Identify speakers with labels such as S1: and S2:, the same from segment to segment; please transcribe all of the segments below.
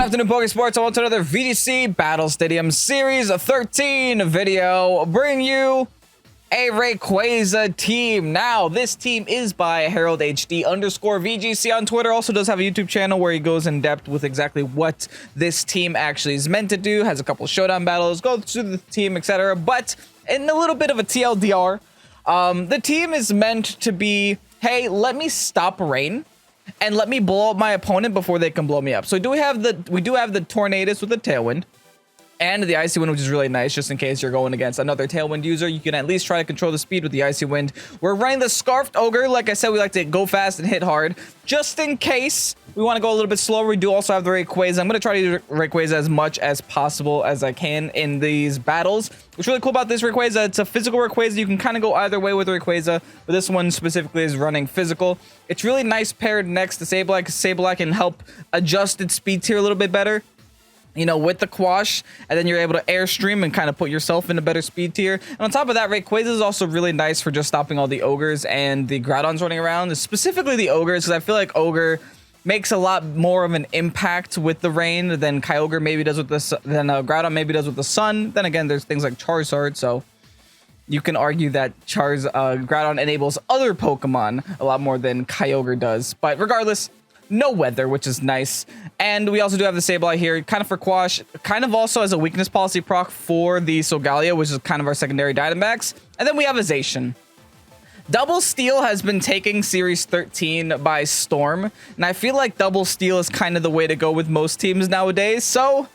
S1: afternoon, Pokesports. I want to another VGC Battle Stadium Series 13 video. Bring you a RAYQUAZA team. Now, this team is by HaraldHD _ VGC on Twitter. Also does have a YouTube channel where he goes in depth with exactly what this team actually is meant to do. Has a couple showdown battles, goes through the team, etc. But in a little bit of a TLDR, the team is meant to be, hey, let me stop rain and let me blow up my opponent before they can blow me up. So we do have the Tornadus with the Tailwind and the Icy Wind, which is really nice just in case you're going against another Tailwind user. You can at least try to control the speed with the Icy Wind. We're running the Scarfed Ogre. Like I said, we like to go fast and hit hard. Just in case we want to go a little bit slower, we do also have the RAYQUAZA. I'm going to try to do RAYQUAZA as much as possible as I can in these battles. What's really cool about this RAYQUAZA, it's a physical RAYQUAZA. You can kind of go either way with RAYQUAZA, but this one specifically is running physical. It's really nice paired next to Sableye, because Sableye can help adjust its speed tier a little bit better, you know, with the quash, and then you're able to airstream and kind of put yourself in a better speed tier. And on top of that, RAYQUAZA is also really nice for just stopping all the ogres and the Groudons running around, specifically the ogres, because I feel like Ogre makes a lot more of an impact with the rain than Kyogre maybe does with the Groudon maybe does with the sun. Then again, there's things like Charizard, so you can argue that Groudon enables other Pokemon a lot more than Kyogre does. But regardless, no weather, which is nice. And we also do have the Sableye here, kind of for quash, kind of also as a weakness policy proc for the Solgaleo, which is kind of our secondary Dynamax. And then we have a Zacian. Double Steel has been taking Series 13 by storm, and I feel like Double Steel is kind of the way to go with most teams nowadays. So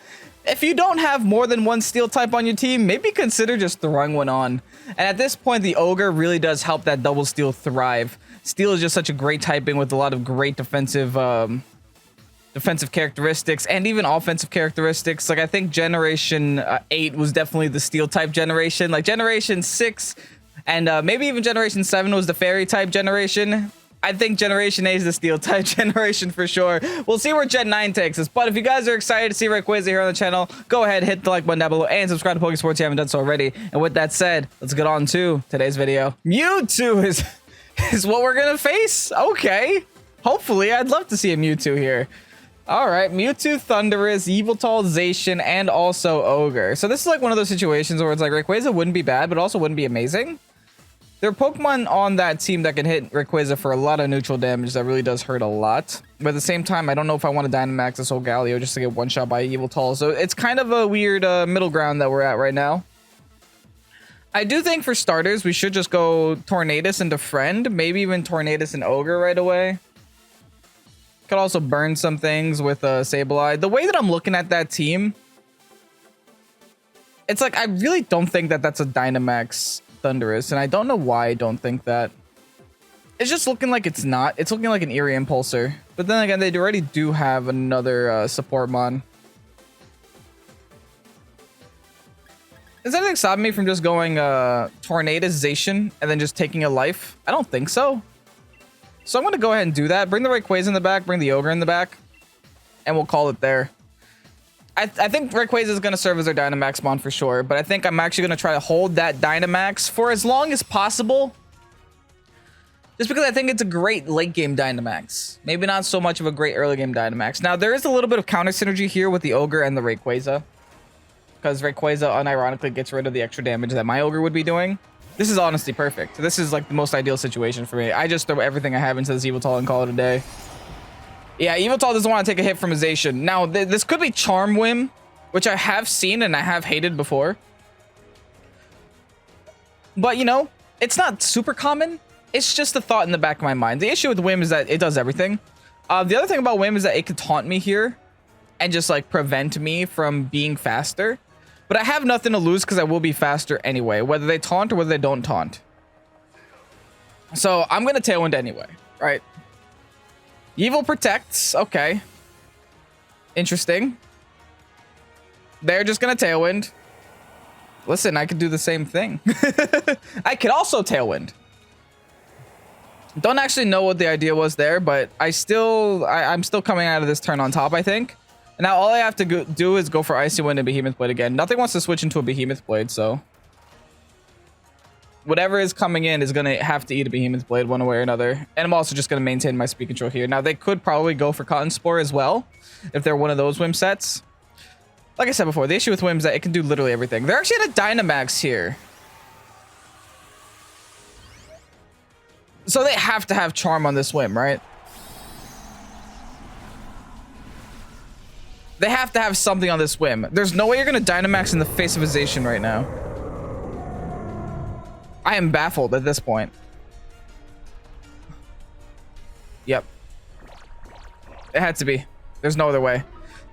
S1: if you don't have more than one Steel type on your team, maybe consider just throwing one on. And at this point, the Ogre really does help that Double Steel thrive. Steel is just such a great typing with a lot of great defensive characteristics and even offensive characteristics. Like, I think Generation 8 was definitely the Steel type generation. Like Generation 6 and maybe even Generation 7 was the Fairy type generation. I think Generation 8 is the Steel type generation for sure. We'll see where Gen 9 takes us. But if you guys are excited to see RAYQUAZA here on the channel, go ahead, hit the like button down below, and subscribe to Pokesports if you haven't done so already. And with that said, let's get on to today's video. Mewtwo is what we're gonna face. Okay. Hopefully, I'd love to see a Mewtwo here. All right, Mewtwo, Thundurus, Yveltal, Zacian, and also Ogre. So this is like one of those situations where it's like RAYQUAZA wouldn't be bad, but also wouldn't be amazing. There are Pokemon on that team that can hit RAYQUAZA for a lot of neutral damage that really does hurt a lot. But at the same time, I don't know if I want to Dynamax this Solgaleo just to get one shot by Yveltal. So it's kind of a weird middle ground that we're at right now. I do think for starters, we should just go Tornadus into Friend, maybe even Tornadus and Ogre right away. Could also burn some things with Sableye. The way that I'm looking at that team, it's like I really don't think that that's a Dynamax Thundurus, and I don't know why I don't think that. It's just looking like it's not. It's looking like an Eerie Impulsor. But then again, they already do have another support mon. Is anything stopping me from just going Tornadus, Zacian, and then just taking a life? I don't think so. So I'm going to go ahead and do that. Bring the RAYQUAZA in the back, bring the Ogre in the back, and we'll call it there. I think RAYQUAZA is going to serve as our Dynamax mon for sure, but I think I'm actually going to try to hold that Dynamax for as long as possible. Just because I think it's a great late game Dynamax. Maybe not so much of a great early game Dynamax. Now, there is a little bit of counter synergy here with the Ogre and the RAYQUAZA, because RAYQUAZA unironically gets rid of the extra damage that my Ogre would be doing. This is honestly perfect. This is like the most ideal situation for me. I just throw everything I have into this Yveltal and call it a day. Yeah, Yveltal doesn't want to take a hit from a Zacian. Now, this could be Charm Whim, which I have seen and I have hated before. But, you know, it's not super common. It's just a thought in the back of my mind. The issue with Whim is that it does everything. The other thing about Whim is that it could taunt me here and just, like, prevent me from being faster. But I have nothing to lose because I will be faster anyway, whether they taunt or whether they don't taunt. So I'm going to Tailwind anyway, right? Evil protects. Okay. Interesting. They're just going to Tailwind. Listen, I could do the same thing. I could also Tailwind. Don't actually know what the idea was there, but I'm still coming out of this turn on top, I think. Now, all I have to do is go for Icy Wind and Behemoth Blade again. Nothing wants to switch into a Behemoth Blade, so whatever is coming in is going to have to eat a Behemoth Blade one way or another. And I'm also just going to maintain my speed control here. Now, they could probably go for Cotton Spore as well if they're one of those Whim sets. Like I said before, the issue with Whim is that it can do literally everything. They're actually at a Dynamax here. So they have to have Charm on this Whim, right? They have to have something on this Whim. There's no way you're going to Dynamax in the face of Azation right now. I am baffled at this point. Yep. It had to be. There's no other way.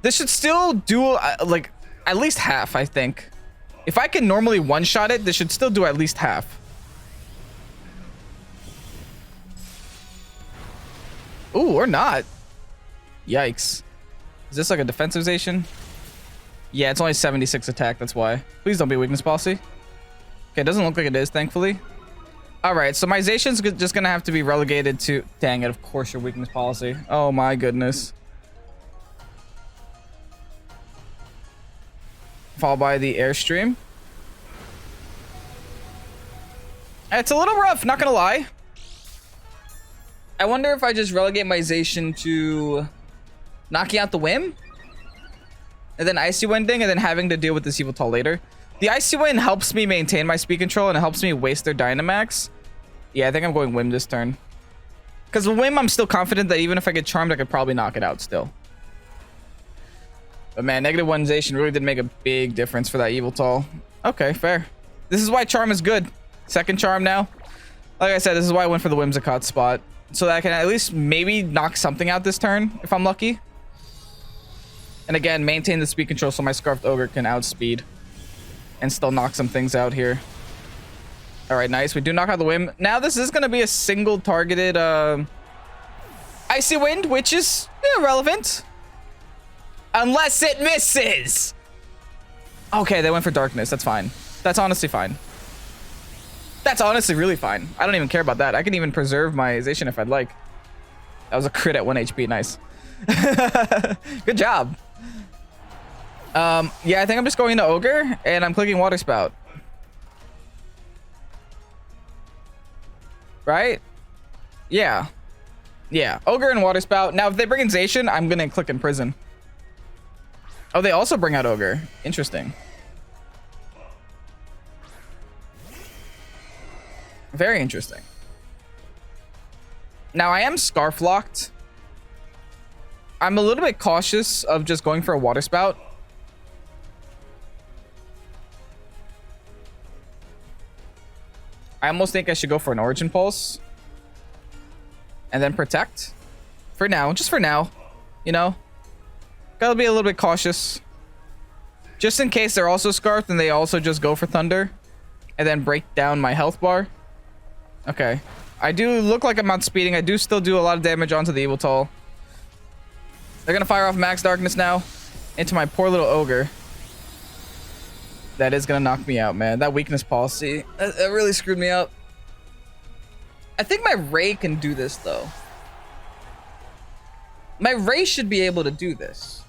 S1: This should still do, like, at least half, I think. If I can normally one-shot it, this should still do at least half. Ooh, or not. Yikes. Is this like a defensivization? Yeah, it's only 76 attack, that's why. Please don't be weakness policy. Okay, it doesn't look like it is, thankfully. Alright, so my Zacian's just gonna have to be relegated to... Dang it, of course your weakness policy. Oh my goodness. Followed by the Airstream. It's a little rough, not gonna lie. I wonder if I just relegate my Zacian to... knocking out the Whim? And then Icy Winding, and then having to deal with this Yveltal later. The Icy Wind helps me maintain my speed control, and it helps me waste their Dynamax. Yeah, I think I'm going Whim this turn. Because the Whim, I'm still confident that even if I get Charmed, I could probably knock it out still. But man, -1 Zacian really did make a big difference for that Yveltal. Okay, fair. This is why Charm is good. Second Charm now. Like I said, this is why I went for the Whimsicott spot. So that I can at least maybe knock something out this turn, if I'm lucky. And again, maintain the speed control so my Scarfed Ogre can outspeed. And still knock some things out here. Alright, nice. We do knock out the Whim. Now this is going to be a single targeted Icy Wind, which is irrelevant. Unless it misses! Okay, they went for Darkness. That's fine. That's honestly fine. That's honestly really fine. I don't even care about that. I can even preserve my Zacian if I'd like. That was a crit at 1 HP. Nice. Good job. Yeah, I think I'm just going into Ogre, and I'm clicking Water Spout. Right? Yeah. Yeah, Ogre and Water Spout. Now, if they bring in Zacian, I'm going to click Imprison. Oh, they also bring out Ogre. Interesting. Very interesting. Now, I am Scarf locked. I'm a little bit cautious of just going for a Water Spout. I almost think I should go for an Origin Pulse. And then Protect. For now. Just for now. You know? Gotta be a little bit cautious. Just in case they're also Scarfed and they also just go for Thunder. And then break down my health bar. Okay. I do look like I'm outspeeding. I do still do a lot of damage onto the Yveltal. They're gonna fire off Max Darkness now. Into my poor little Ogre. That is gonna knock me out, man. That weakness policy. That really screwed me up. I think my Ray can do this, though. My Ray should be able to do this.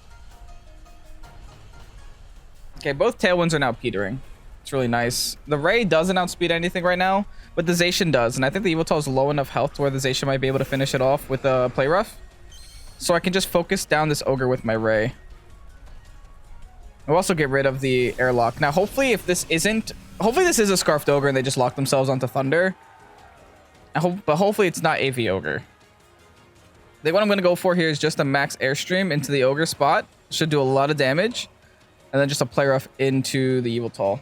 S1: Okay, both Tailwinds are now petering. It's really nice. The Ray doesn't outspeed anything right now, but the Zacian does. And I think the Yveltal is low enough health to where the Zacian might be able to finish it off with a Play Rough. So I can just focus down this Ogre with my Ray. I'll also get rid of the Airlock. Now, hopefully, if this isn't... Hopefully, this is a Scarfed Ogre and they just lock themselves onto Thunder. But hopefully, it's not AV Ogre. What I'm going to go for here is just a max Airstream into the Ogre spot. Should do a lot of damage. And then just a Play Rough into the Yveltal.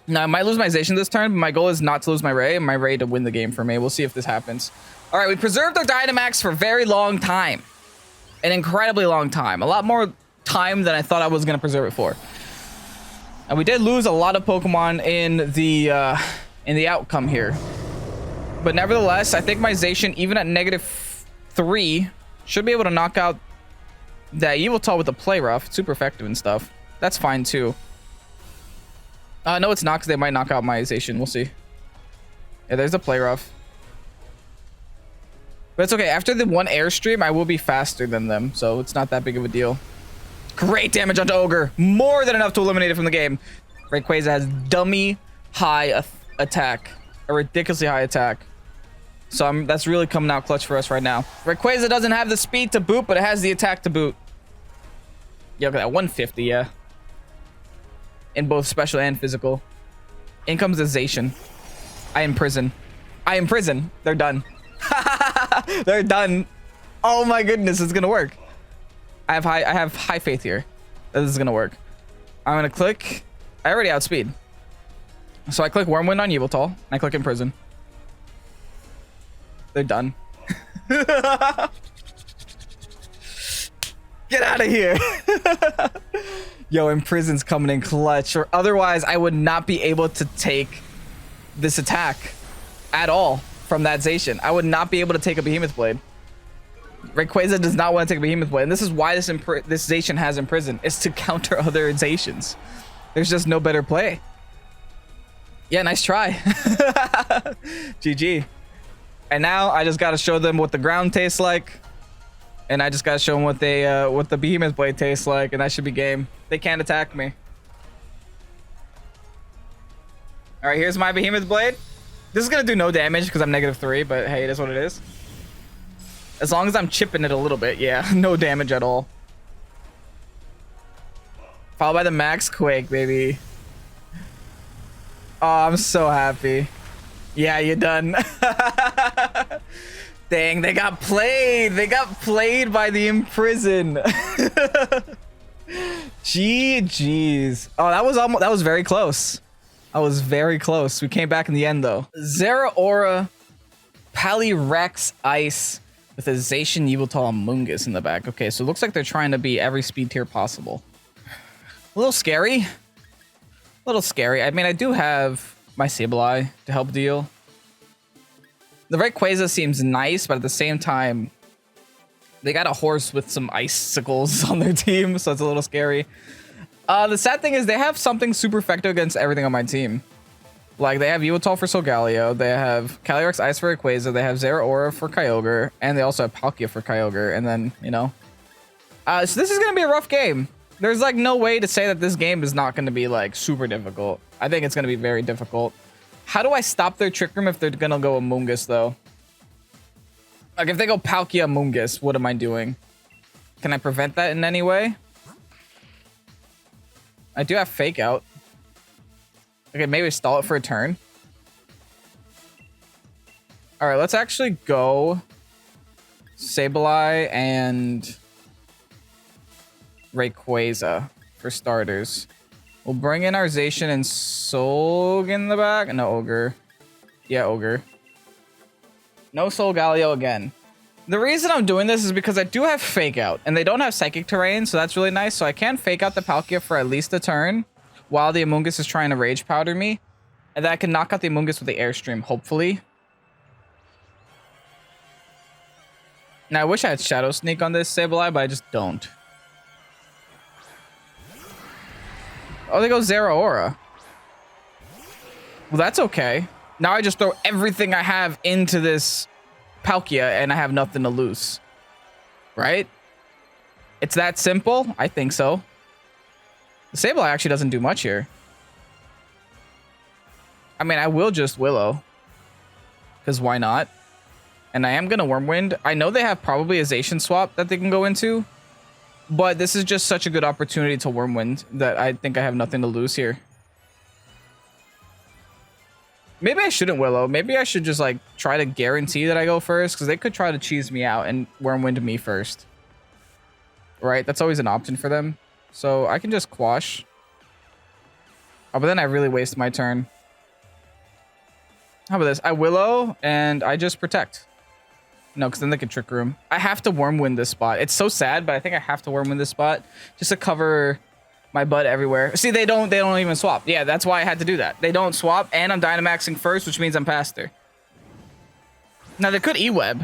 S1: Now, I might lose my Zacian this turn, but my goal is not to lose my Ray and my Ray to win the game for me. We'll see if this happens. All right, we preserved our Dynamax for a very long time. An incredibly long time. A lot more time than I thought I was going to preserve it for. And we did lose a lot of Pokemon in the outcome here. But nevertheless, I think my Zacian, even at -3, should be able to knock out that Yveltal with the Play Rough. It's super effective and stuff. That's fine, too. No, it's not, because they might knock out my Zacian. We'll see. Yeah, there's the Play Rough. But it's okay. After the one Airstream, I will be faster than them. So it's not that big of a deal. Great damage onto Ogre. More than enough to eliminate it from the game. Rayquaza has dummy high attack, a ridiculously high attack. So that's really coming out clutch for us right now. Rayquaza doesn't have the speed to boot, but it has the attack to boot. Yeah, look at that, 150, yeah. In both special and physical. In comes the Zacian. I imprison. I imprison. They're done. They're done. Oh my goodness, it's gonna work. I have high faith here that this is gonna work. I'm gonna click. I already outspeed. So I click Wormwind on Yveltal, and I click Imprison. They're done. Get out of here. Yo, Imprison's coming in clutch, or otherwise I would not be able to take this attack at all from that Zacian. I would not be able to take a Behemoth Blade. Rayquaza does not want to take a Behemoth Blade, and this is why this Zacian has Imprison, is to counter other Zacians. There's just no better play. Yeah, nice try. GG. And now I just got to show them what the ground tastes like. And I just got to show them what the Behemoth Blade tastes like. And that should be game. They can't attack me. All right, here's my Behemoth Blade. This is going to do no damage because I'm -3. But hey, it is what it is. As long as I'm chipping it a little bit. Yeah, no damage at all. Followed by the Max Quake, baby. Oh, I'm so happy. Yeah, you're done. Dang, they got played. They got played by the Imprison. GG's. Oh, that was very close. I was very close. We came back in the end though. Zeraora, Poliwrath Ice with a Zacian, Yveltal, Amoonguss in the back. Okay, so it looks like they're trying to beat every speed tier possible. A little scary. A little scary. I mean, I do have my Sableye to help deal. The Rayquaza seems nice, but at the same time, they got a horse with some icicles on their team, so it's a little scary. The sad thing is they have something super effective against everything on my team. Like, they have Yveltal for Solgaleo, they have Calyrex Ice for Rayquaza, they have Zeraora for Kyogre, and they also have Palkia for Kyogre, and then, you know. So this is going to be a rough game. There's, like, no way to say that this game is not going to be, like, super difficult. I think it's going to be very difficult. How do I stop their Trick Room if they're going to go Amoonguss, though? Like, if they go Palkia Amoonguss, what am I doing? Can I prevent that in any way? I do have Fake Out. Okay, maybe stall it for a turn. All right, let's actually go Sableye and Rayquaza for starters. We'll bring in our Zacian and Solg in the back. No, Ogre. Yeah, Ogre. No Solgaleo again. The reason I'm doing this is because I do have Fake Out, and they don't have Psychic Terrain, so that's really nice. So I can Fake Out the Palkia for at least a turn while the Amoonguss is trying to Rage Powder me. And then I can knock out the Amoonguss with the Airstream, hopefully. Now, I wish I had Shadow Sneak on this Sableye, but I just don't. Oh, they go Zeraora. Well, that's okay. Now I just throw everything I have into this Palkia, and I have nothing to lose. Right? It's that simple? I think so. The Sableye actually doesn't do much here. I mean, I will just Willow. Because why not? And I am going to Wormwind. I know they have probably a Zacian swap that they can go into. But this is just such a good opportunity to Wormwind that I think I have nothing to lose here. Maybe I shouldn't Willow. Maybe I should just, like, try to guarantee that I go first. Because they could try to cheese me out and Wormwind me first. Right? That's always an option for them. So I can just Quash. Oh, but then I really waste my turn. How about this? I Willow and I just Protect. No, because then they could Trick Room. I have to Wormwind this spot. It's so sad, but I think I have to Wormwind this spot just to cover my butt everywhere. See, they don't even swap. Yeah, that's why I had to do that. They don't swap, and I'm Dynamaxing first, which means I'm faster. Now, they could E-Web.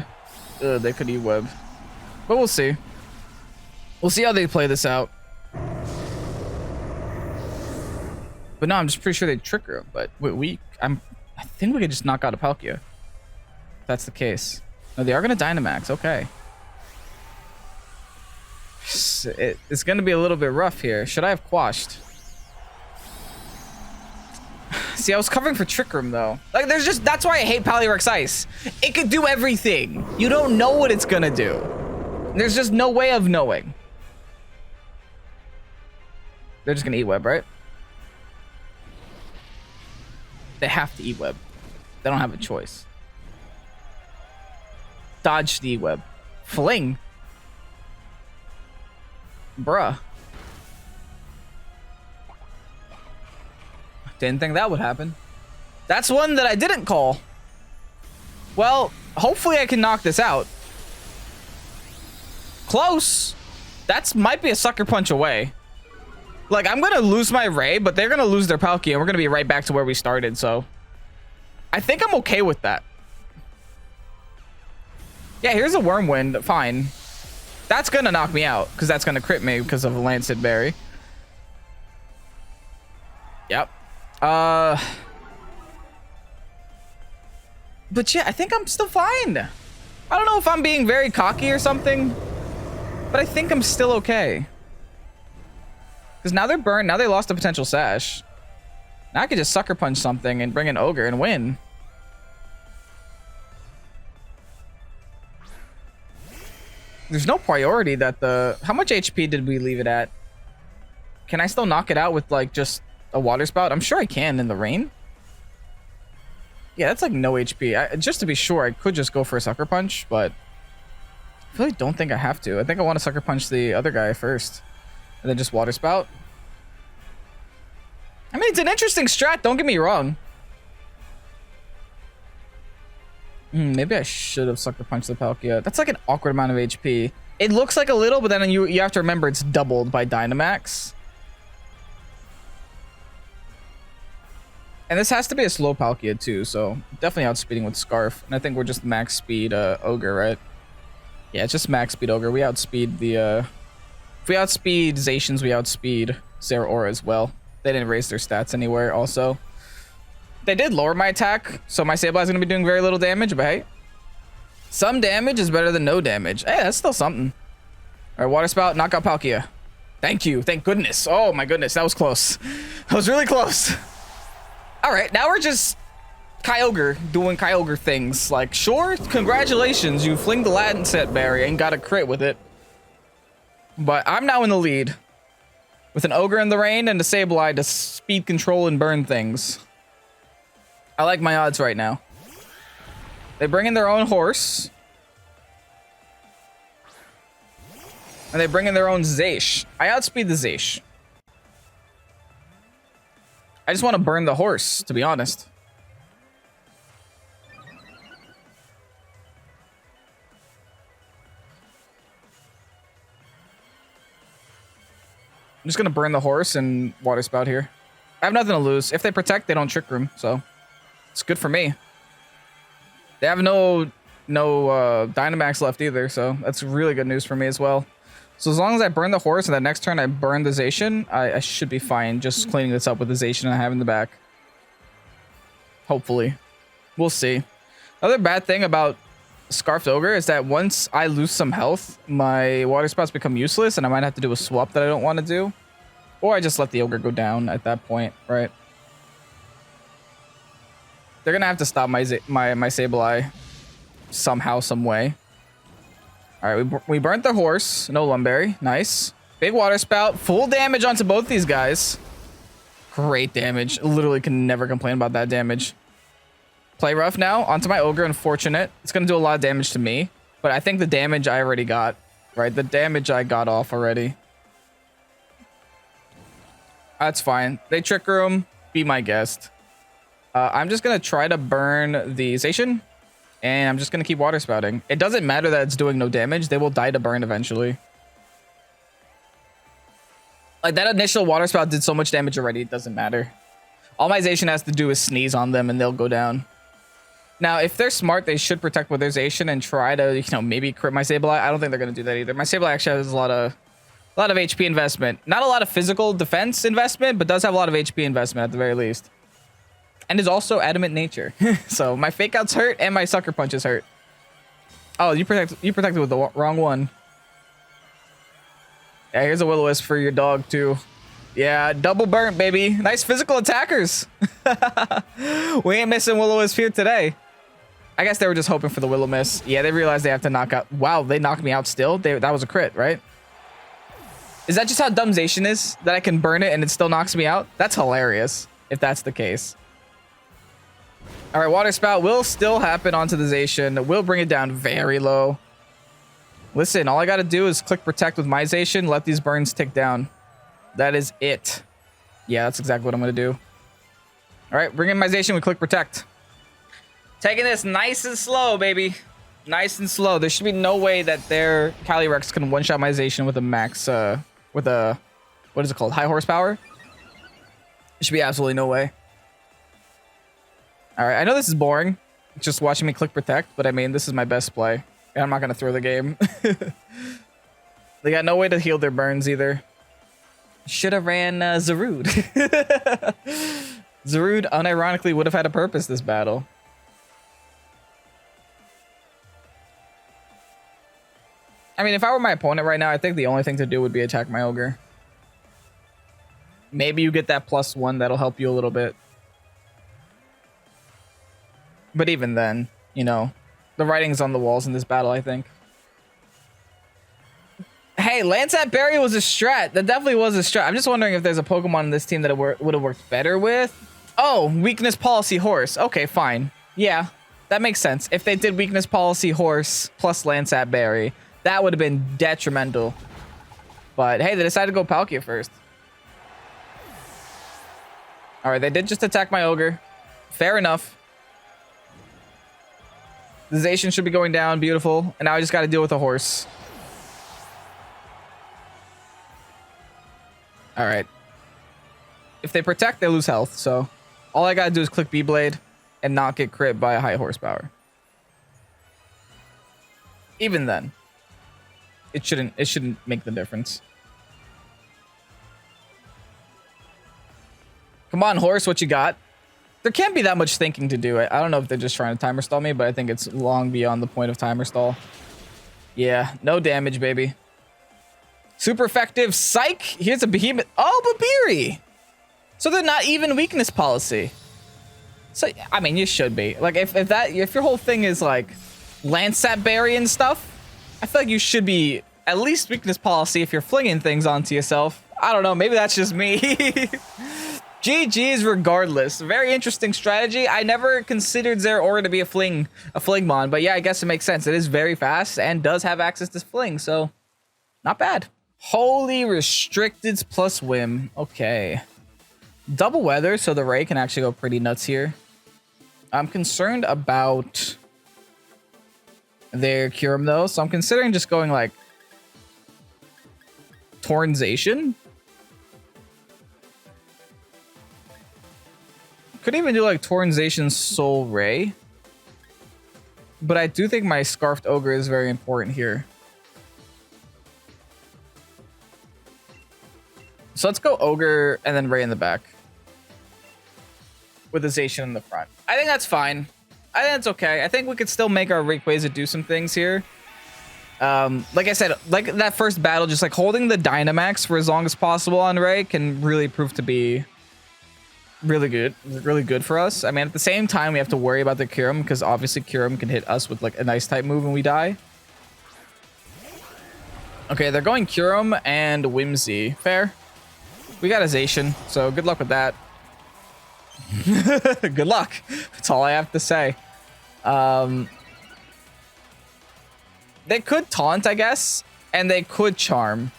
S1: They could E-Web. But we'll see. We'll see how they play this out. But no, I'm just pretty sure they Trick Room. But I think we could just knock out a Palkia. If that's the case. No, they are going to Dynamax. Okay. It's going to be a little bit rough here. Should I have Quashed? See, I was covering for Trick Room though. Like, that's why I hate Poliwrath's Ice. It could do everything. You don't know what it's gonna do. There's just no way of knowing. They're just gonna eat web, right? They have to eat web. They don't have a choice. Dodge the web. Fling. Bruh. Didn't think that would happen. That's one that I didn't call. Well, hopefully I can knock this out. Close. That's might be a sucker punch away. Like, I'm gonna lose my Ray, but they're gonna lose their Palkia, and we're gonna be right back to where we started, so I think I'm okay with that. Yeah, here's a Wormwind. Fine. That's gonna knock me out, because that's gonna crit me because of a Lancet Berry. Yep. But yeah, I think I'm still fine. I don't know if I'm being very cocky or something, but I think I'm still okay. Because now they're burned. Now they lost a potential Sash. Now I could just sucker punch something and bring an Ogre and win. There's no priority that the... How much HP did we leave it at? Can I still knock it out with like just a Water Spout? I'm sure I can in the rain. Yeah, that's like no HP. Just to be sure, I could just go for a sucker punch, but I really don't think I have to. I think I want to sucker punch the other guy first. And then just Water Spout. I mean, it's an interesting strat, don't get me wrong. Maybe I should have sucker punched the Palkia. That's like an awkward amount of HP. It looks like a little, but then you have to remember it's doubled by Dynamax. And this has to be a slow Palkia too, so definitely outspeeding with Scarf. And I think we're just max speed Ogre, right? Yeah, it's just max speed Ogre. We outspeed the... If we outspeed Zacians, we outspeed Zeraora as well. They didn't raise their stats anywhere also. They did lower my attack, so my Sableye is going to be doing very little damage, but hey. Some damage is better than no damage. Hey, that's still something. All right, Water Spout, knock out Palkia. Thank you. Thank goodness. Oh my goodness, that was close. That was really close. All right, now we're just Kyogre doing Kyogre things. Like, sure, congratulations, you fling the Lancet Berry and got a crit with it. But I'm now in the lead with an Ogre in the rain and a Sableye to speed control and burn things. I like my odds right now. They bring in their own horse. And they bring in their own Zash. I outspeed the Zash. I just want to burn the horse, to be honest. I'm just going to burn the horse and Water Spout here. I have nothing to lose. If they protect, they don't Trick Room, so it's good for me. They have no Dynamax left either, so that's really good news for me as well. So as long as I burn the horse and the next turn I burn the Zacian, I should be fine just cleaning this up with the Zacian I have in the back. Hopefully. We'll see. Another bad thing about Scarfed Ogre is that once I lose some health, my Water Spouts become useless and I might have to do a swap that I don't want to do. Or I just let the Ogre go down at that point, right? They're going to have to stop my Sableye somehow, some way. All right, we burnt the horse. No Lumberry. Nice. Big Water Spout. Full damage onto both these guys. Great damage. Literally can never complain about that damage. Play rough now. Onto my Ogre. Unfortunate. It's going to do a lot of damage to me. But I think the damage I already got. Right? The damage I got off already. That's fine. They Trick Room. Be my guest. I'm just going to try to burn the Zacian. And I'm just going to keep Water Spouting. It doesn't matter that it's doing no damage. They will die to burn eventually. Like, that initial Water Spout did so much damage already, it doesn't matter. All my Zacian has to do is sneeze on them and they'll go down. Now, if they're smart, they should protect with their Zacian and try to, maybe crit my Sableye. I don't think they're going to do that either. My Sableye actually has a lot of HP investment. Not a lot of physical defense investment, but does have a lot of HP investment at the very least. And is also Adamant Nature. So my Fake Outs hurt and my Sucker Punches hurt. Oh, you protected with the wrong one. Yeah, here's a Will-O-Wisp for your dog too. Yeah, double burnt, baby. Nice physical attackers. We ain't missing Will-O-Wisp here today. I guess they were just hoping for the Will-O-Wisp. Yeah, they realized they have to knock out. Wow, they knocked me out still. That was a crit, right? Is that just how dumb Zacian is? That I can burn it and it still knocks me out? That's hilarious, if that's the case. All right, Water Spout will still happen onto the Zacian. We'll bring it down very low. Listen, all I got to do is click Protect with my Zacian, let these burns tick down. That is it. Yeah, that's exactly what I'm going to do. All right, bring in my Zacian with click Protect. Taking this nice and slow, baby. Nice and slow. There should be no way that their Calyrex can one-shot my Zacian with a max, with a, what is it called? High horsepower? There should be absolutely no way. All right, I know this is boring, just watching me click Protect, but I mean, this is my best play. And I'm not going to throw the game. They got no way to heal their burns either. Should have ran Zarude. Zarude unironically would have had a purpose this battle. I mean, if I were my opponent right now, I think the only thing to do would be attack my Ogre. Maybe you get that +1 that'll help you a little bit. But even then, you know, the writing's on the walls in this battle, I think. Hey, Lansat Berry was a strat. That definitely was a strat. I'm just wondering if there's a Pokemon in this team that it would have worked better with. Oh, weakness policy horse. Okay, fine. Yeah, that makes sense. If they did weakness policy horse plus Lansat Berry, that would have been detrimental. But hey, they decided to go Palkia first. All right, they did just attack my Ogre. Fair enough. The Zacian should be going down. Beautiful. And now I just got to deal with a horse. All right. If they protect, they lose health. So all I got to do is click B-Blade and not get crit by a high horsepower. Even then, it shouldn't make the difference. Come on, horse, what you got? There can't be that much thinking to do it. I don't know if they're just trying to timer stall me, but I think it's long beyond the point of timer stall. Yeah, no damage, baby. Super effective. Psych. Here's a behemoth. Oh, Babiri. So they're not even weakness policy. So, I mean, you should be. Like, if your whole thing is, like, Lansat Berry and stuff, I feel like you should be at least weakness policy if you're flinging things onto yourself. I don't know. Maybe that's just me. GG's regardless. Very interesting strategy. I never considered Zeraora to be a Flingmon, but yeah, I guess it makes sense. It is very fast and does have access to Fling, so not bad. Holy restricteds plus Whim. Okay. Double weather, so the Ray can actually go pretty nuts here. I'm concerned about their Kyurem though, so I'm considering just going like Tornzation. Could even do like Tornzation Soul Ray. But I do think my Scarfed Ogre is very important here. So let's go Ogre and then Ray in the back. With a Zacian in the front. I think that's fine. I think that's okay. I think we could still make our Rayquaza do some things here. Like I said, like that first battle, just like holding the Dynamax for as long as possible on Ray can really prove to be really good for us. I mean, at the same time, we have to worry about the Kyurem because obviously Kyurem can hit us with like an ice type move and we die. Okay, they're going Kyurem and Whimsy. Fair. We got a Zacian, so good luck with that. Good luck. That's all I have to say. They could taunt, I guess, and they could charm.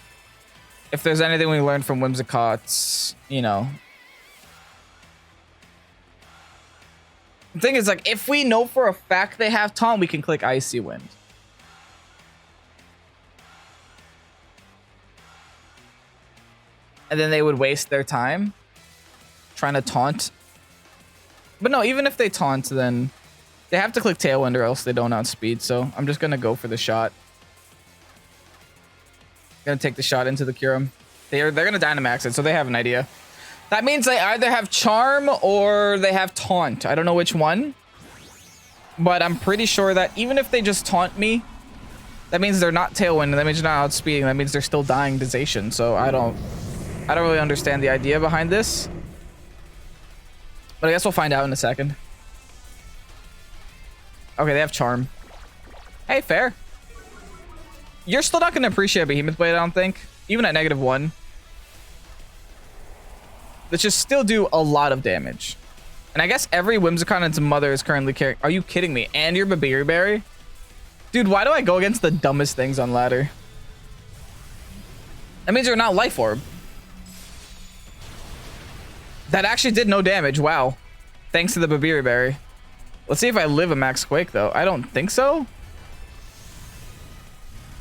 S1: If there's anything we learned from Whimsicott's, you know. The thing is, like, if we know for a fact they have taunt, we can click Icy Wind. And then they would waste their time trying to taunt. But no, even if they taunt, then they have to click Tailwind or else they don't outspeed. So I'm just going to go for the shot. Going to take the shot into the Kyurem. They're going to Dynamax it, so they have an idea. That means they either have Charm or they have Taunt. I don't know which one. But I'm pretty sure that even if they just taunt me, that means they're not Tailwind. That means they're not outspeeding. That means they're still dying to Zacian. So I don't I don't really understand the idea behind this. But I guess we'll find out in a second. Okay, they have Charm. Hey, fair. You're still not going to appreciate Behemoth Blade, I don't think. Even at -1. That should still do a lot of damage. And I guess every Whimsicott and its mother is currently carrying... Are you kidding me? And your Babiri Berry? Dude, why do I go against the dumbest things on ladder? That means you're not Life Orb. That actually did no damage. Wow. Thanks to the Babiri Berry. Let's see if I live a Max Quake, though. I don't think so.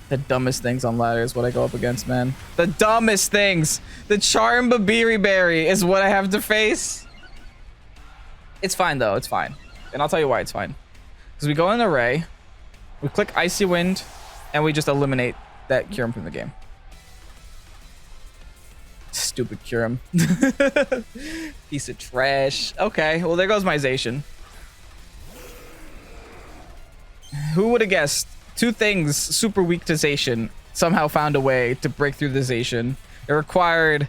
S1: The dumbest things on ladder is what I go up against, man. The dumbest things. The Charm Babiri Berry is what I have to face. It's fine, though. It's fine. And I'll tell you why it's fine. Because we go in Array, we click Icy Wind, and we just eliminate that Kyurem from the game. Stupid Kyurem. Piece of trash. Okay, well, there goes my Zacian. Who would have guessed? Two things super weak to Zacian somehow found a way to break through the Zacian. It required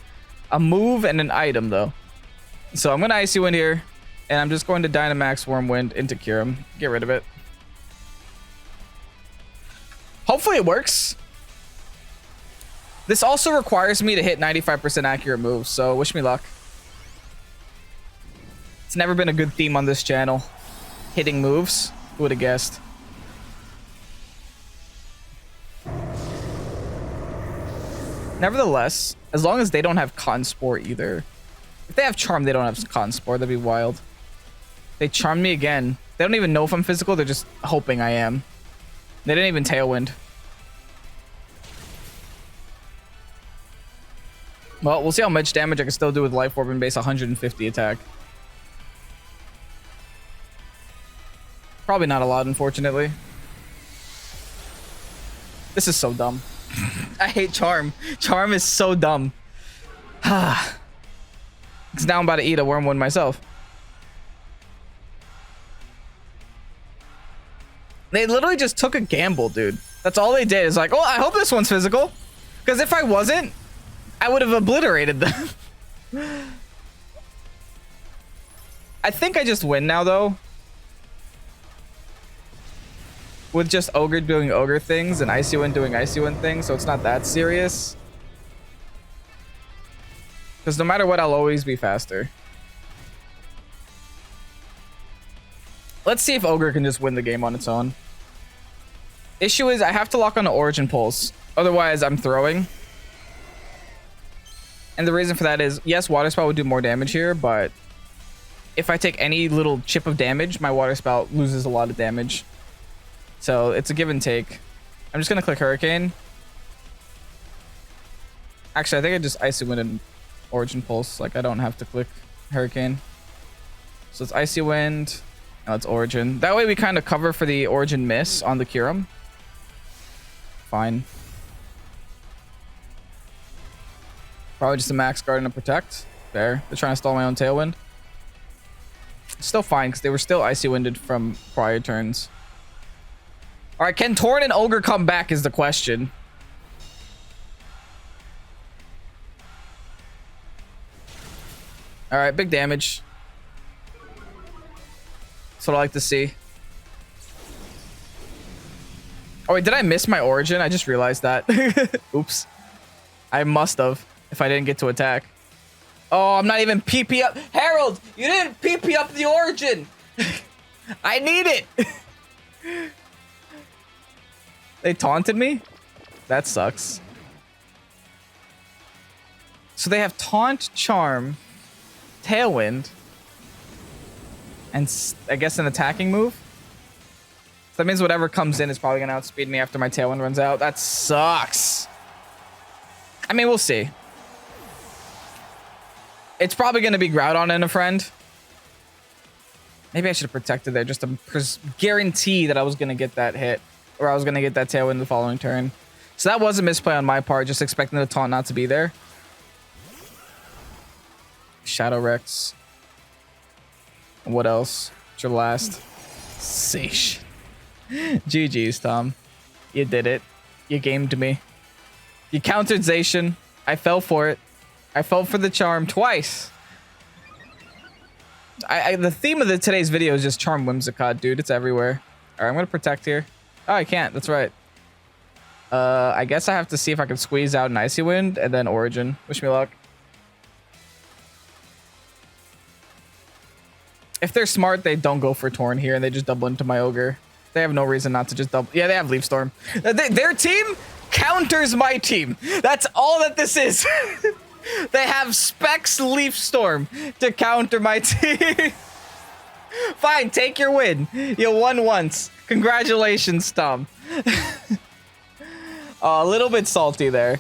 S1: a move and an item, though. So I'm going to Icy Wind here, and I'm just going to Dynamax Wormwind into Kyurem. Get rid of it. Hopefully it works. This also requires me to hit 95% accurate moves, so wish me luck. It's never been a good theme on this channel. Hitting moves. Who would have guessed? Nevertheless, as long as they don't have Conspore either. If they have Charm, they don't have Conspore. That'd be wild. They charm me again. They don't even know if I'm physical. They're just hoping I am. They didn't even Tailwind. Well, we'll see how much damage I can still do with Life Orb and base 150 attack. Probably not a lot, unfortunately. This is so dumb. I hate Charm. Charm is so dumb. Because now I'm about to eat a Wormwind myself. They literally just took a gamble, dude. That's all they did. Is like, oh, I hope this one's physical. Because if I wasn't, I would have obliterated them. I think I just win now, though. With just Ogre doing Ogre things and Icy Wind doing Icy Wind things, so it's not that serious. Because no matter what, I'll always be faster. Let's see if Ogre can just win the game on its own. Issue is I have to lock on an Origin Pulse. Otherwise, I'm throwing. And the reason for that is, yes, Water Spout would do more damage here, but if I take any little chip of damage, my Water Spout loses a lot of damage. So it's a give and take. I'm just going to click Hurricane. Actually, I think I just Icy Wind and Origin Pulse. Like, I don't have to click Hurricane. So it's Icy Wind. Now it's Origin. That way we kind of cover for the Origin miss on the Kyurem. Fine. Probably just a Max Guard and a Protect. There. They're trying to stall my own Tailwind. Still fine, because they were still Icy Winded from prior turns. Alright, can Torn and Ogre come back is the question. Alright, big damage. That's what I like to see. Oh wait, did I miss my Origin? I just realized that. Oops. I must have, if I didn't get to attack. Oh, I'm not even PP up. Harold, you didn't PP up the Origin. I need it. They taunted me? That sucks. So they have Taunt, Charm, Tailwind, and I guess an attacking move? So that means whatever comes in is probably going to outspeed me after my Tailwind runs out. That sucks. I mean, we'll see. It's probably going to be Groudon and a friend. Maybe I should have protected there just to guarantee that I was going to get that hit. Or I was going to get that Tailwind the following turn. So that was a misplay on my part, just expecting the taunt not to be there. Shadow Rex. What else? What's your last? Sash. GG's, Tom. You did it. You gamed me. You countered Zacian. I fell for it. I fell for the charm twice. The theme of today's video is just Charm Whimsicott, dude. It's everywhere. All right, I'm going to protect here. Oh, I can't. That's right. I guess I have to see if I can squeeze out an Icy Wind and then Origin. Wish me luck. If they're smart, they don't go for Torn here and they just double into my Ogre. They have no reason not to just double. Yeah, they have Leaf Storm. Their team counters my team. That's all that this is. They have Specs Leaf Storm to counter my team. Fine, take your win. You won once. Congratulations, Tom. A little bit salty there.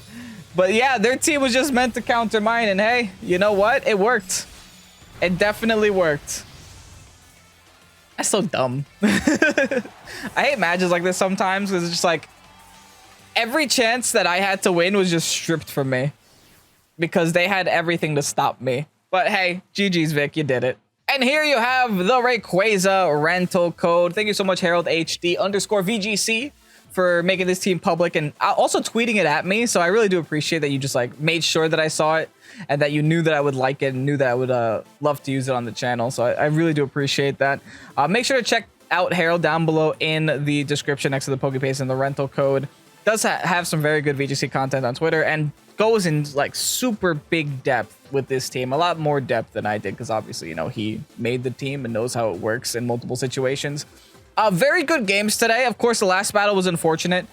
S1: But yeah, their team was just meant to counter mine. And hey, you know what? It worked. It definitely worked. That's so dumb. I hate matches like this sometimes because it's just like every chance that I had to win was just stripped from me because they had everything to stop me. But hey, GG's Vic, you did it. And here you have the RAYQUAZA rental code. Thank you so much, HaraldHD _VGC, for making this team public and also tweeting it at me. So I really do appreciate that you just like made sure that I saw it and that you knew that I would like it and knew that I would love to use it on the channel. So I really do appreciate that. Make sure to check out Harald down below in the description next to the Pokepaste and the rental code. Does have some very good VGC content on Twitter and goes in like super big depth with this team. A lot more depth than I did because obviously, you know, he made the team and knows how it works in multiple situations. Very good games today. Of course, the last battle was unfortunate.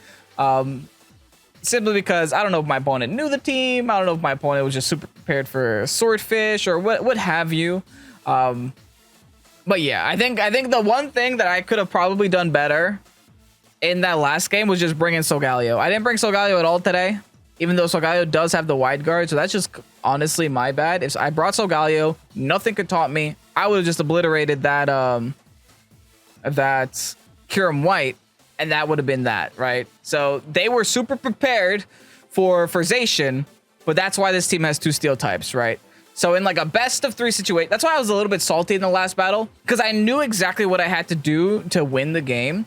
S1: Simply because I don't know if my opponent knew the team. I don't know if my opponent was just super prepared for Swordfish or what have you. But yeah, I think the one thing that I could have probably done better in that last game was just bringing Solgaleo. I didn't bring Solgaleo at all today, even though Solgaleo does have the wide guard. So that's just honestly my bad. If I brought Solgaleo, nothing could taunt me. I would have just obliterated that Kyurem White, and that would have been that, right? So they were super prepared for Zacian, but that's why this team has 2 steel types, right? So in like a best of 3 situation, that's why I was a little bit salty in the last battle, because I knew exactly what I had to do to win the game.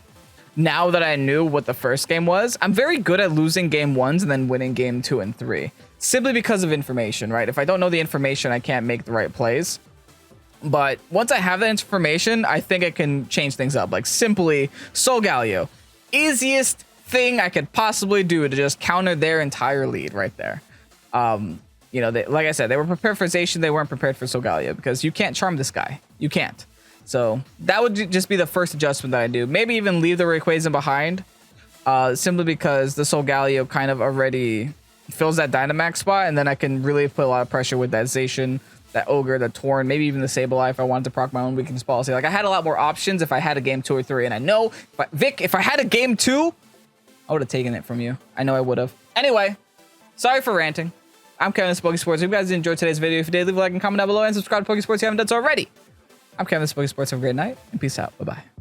S1: Now that I knew what the first game was, I'm very good at losing game 1s and then winning game 2 and 3, simply because of information, right? If I don't know the information, I can't make the right plays. But once I have that information, I think it can change things up. Like simply Solgaleo, easiest thing I could possibly do to just counter their entire lead right there. You know, like I said, they were prepared for Zacian. They weren't prepared for Solgaleo because you can't charm this guy. You can't. So that would just be the first adjustment that I do. Maybe even leave the Rayquaza behind, simply because the Solgaleo kind of already fills that Dynamax spot, and then I can really put a lot of pressure with that Zacian, that Ogre, the Torn, maybe even the Sableye if I wanted to proc my own weakness policy. Like I had a lot more options if I had a game 2 or 3, and I know, but Vic, if I had a game 2, I would have taken it from you. I know I would have. Anyway, sorry for ranting. I'm Kevin, this is Pokesports. If you guys enjoyed today's video, if you did, leave a like and comment down below and subscribe to Pokesports if you haven't done so already. I'm Kevin, this is Pokesports. Have a great night and peace out. Bye-bye.